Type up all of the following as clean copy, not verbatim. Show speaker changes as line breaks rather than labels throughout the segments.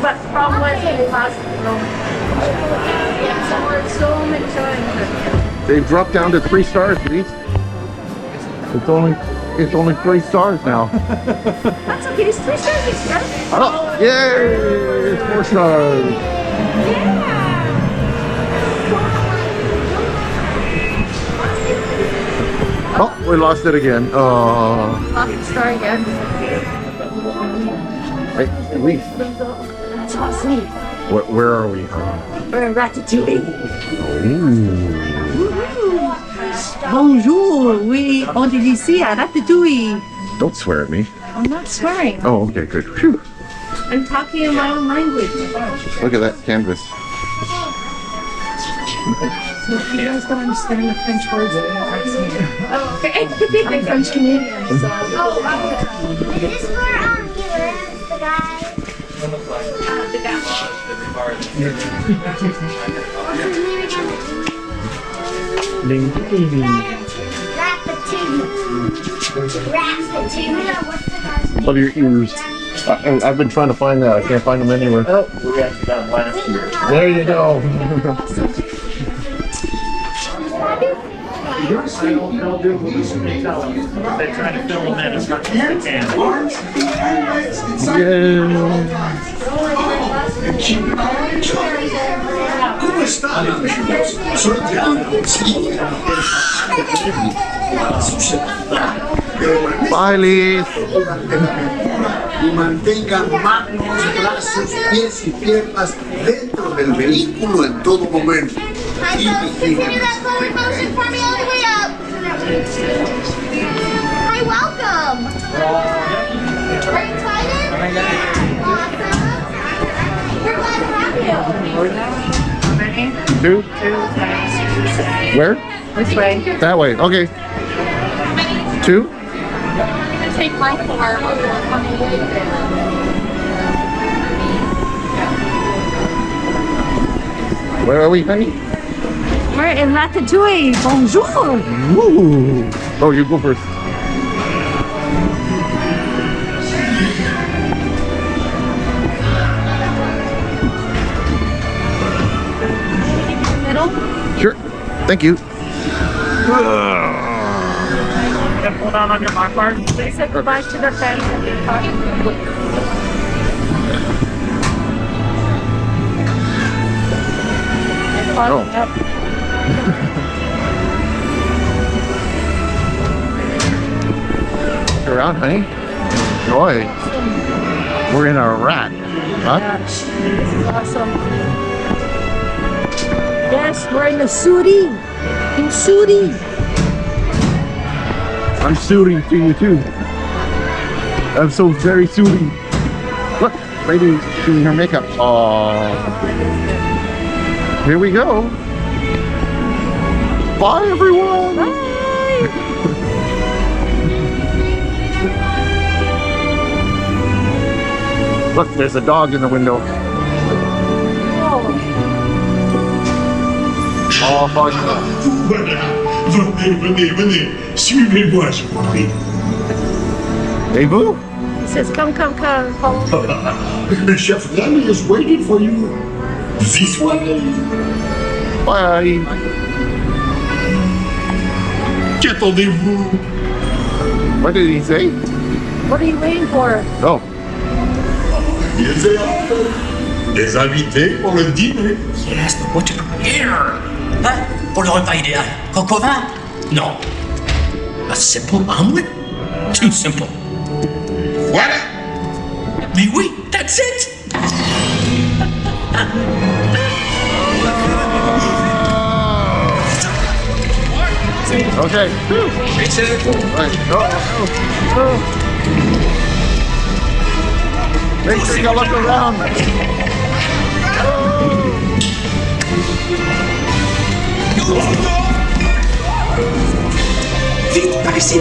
but from West to last yeah, so we're so enjoying it.
They've dropped down to 3 stars, please. It's only 3 stars now.
That's okay, it's 3 stars extra.
Oh, yay! It's 4 stars.
Yeah.
Oh, we lost it again. Oh.
Lost the star again.
Hey, at least.
That's awesome.
Where are we?
We're in Ratatouille.
Ooh.
Bonjour, oui, on est ici à Ratatouille.
Don't swear at me.
I'm not swearing.
Oh, okay, good. Phew.
I'm talking in my own language.
Look at that canvas.
So if you guys don't understand the French words, that's me. Oh, okay. I'm French Canadian, so. Oh, okay.
Is this for the guy?
The guy.
What's his name again? Ratatouille. What's the guy's name?
Love your ears. I've been trying to find that. I can't find them anywhere.
Oh, we actually got last year.
There you go.
They're trying to fill them in as much as they can.
Bye, Liz.
Y mantengan manos, brazos, pies y piernas dentro del vehículo en todo momento.
Hi, folks, continue that forward motion for me all the way up. Hi, welcome. Are you excited? Awesome. We're glad to have you.
Two? Where?
This way.
That way. Okay. 2?
Take my car.
Where are we, honey?
We're in Ratatouille. Bonjour.
Ooh. Oh, you go first.
Middle.
Sure. Thank you.
Hold on your mark card.
They said goodbye to their friends and their car.
Oh.
Yep.
Look around, honey. Enjoy. We're in a rat. Huh?
Yeah, this is awesome. Yes, we're in the Sudi. In Sudi.
I'm suiting to you too. I'm so very suiting. Look, lady doing her makeup. Aww. Here we go. Bye, everyone.
Bye.
Look, there's a dog in the window. Oh, fuck.
Venez, venez. Suivez-moi, je vous prie.
Hey, boo.
He says, come, come, come. Follow me.
Chef Remy is waiting for you. This way.
Bye.
Qu'attendez-vous?
What did he say?
What are you waiting for?
Oh.
Des invités pour le dîner.
Yes, but what to prepare? Hein? Pour le repas idéal. Coq au vin? Non. A simple omelet? Too simple.
Voilà.
Mais oui, that's it!
Okay.
It's it.
Right. Oh. Make sure you look around.
Vite, par ici.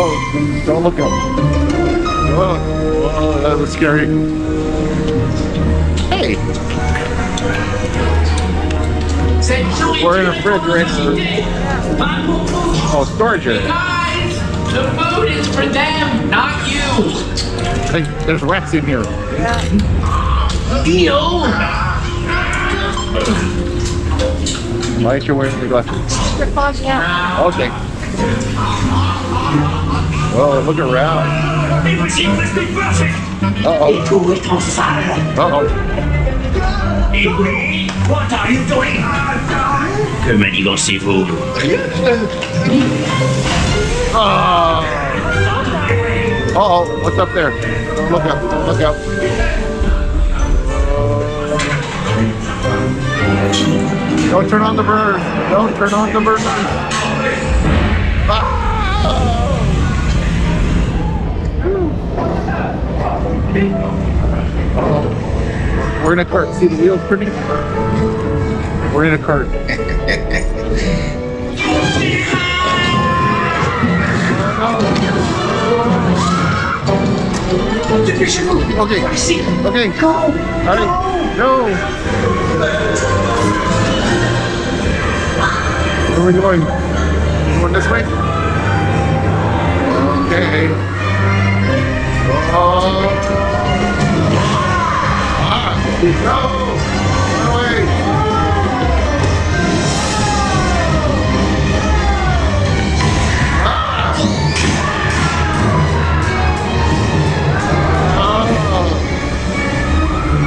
Oh, don't look up. Oh, that was scary. Hey. We're in a refrigerator. Oh, storage area.
The food is for them, not you.
Hey, there's rats in here.
Deal.
Why aren't you wearing your glasses?
You're fogging out.
Okay. Oh, look around. Uh-oh.
Tout est en salle.
Uh-oh.
What are you doing? Que manigancez-vous?
Uh-oh, what's up there? Look up, look up. Don't turn on the bird. Don't turn on the bird. Ah. We're in a cart. See the wheels pretty? We're in a cart. Okay. Okay. Go. Allez. Go. Where are we going? Going this way? Okay. No! Run away!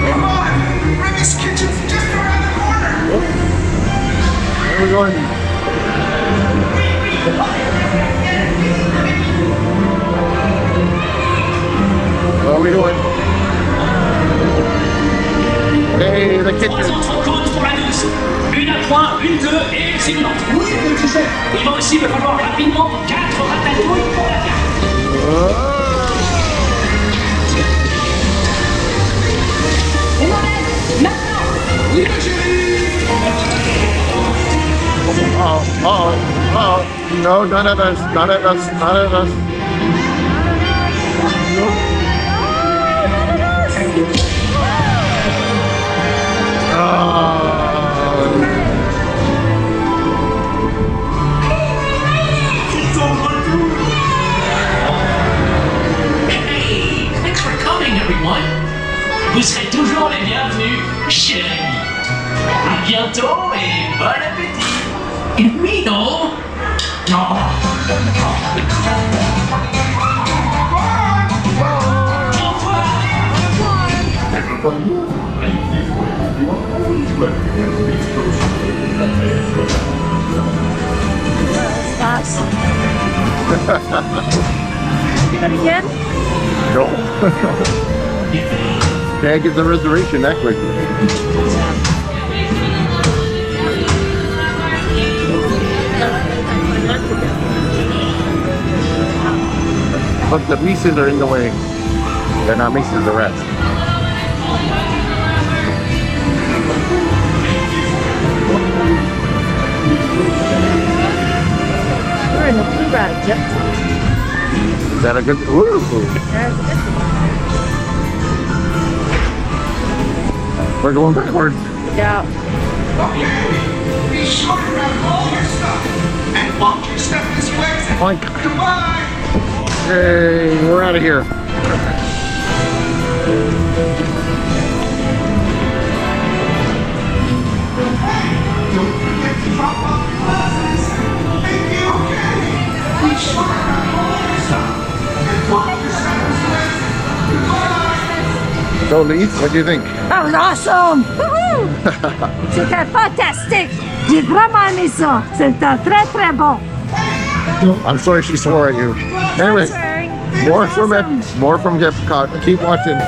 Come on! Remy's kitchen's just around the corner!
Where are we going? Where are we going? Hey, the kitchen.
3 autres côtes pour la douce. Une à point, une bleue et c'est une autre. Oui, je sais. Il va aussi me falloir rapidement 4 ratatouilles pour la carte.
Oh. No, none of us. None of us. None of us.
Hey, thanks for coming, everyone. Vous serez toujours les bienvenus chez Remy. À bientôt et bon appétit. Et oui, non? Non. Au revoir.
Stops. Again?
No. Can't get the reservation that quickly. Look, the pieces are in the way. They're not mixing the rest.
We're in the blue ride, yep.
Is that a good? Ooh.
There's a good
We're going backwards.
one. Yeah.
Be sure to grab all your stuff and walk your stuff this way.
Oink.
Goodbye!
Hey, we're out of here.
Don't forget to drop off your glasses. Thank you, okay? Be sure to grab all your stuff and walk your stuff this way. Goodbye!
So, Lise, what do you think?
That was awesome! Woohoo! C'était fantastique! J'ai vraiment aimé ça! C'était très très bon!
I'm sorry she swore at you. Anyway, more from EPCOT. Keep watching.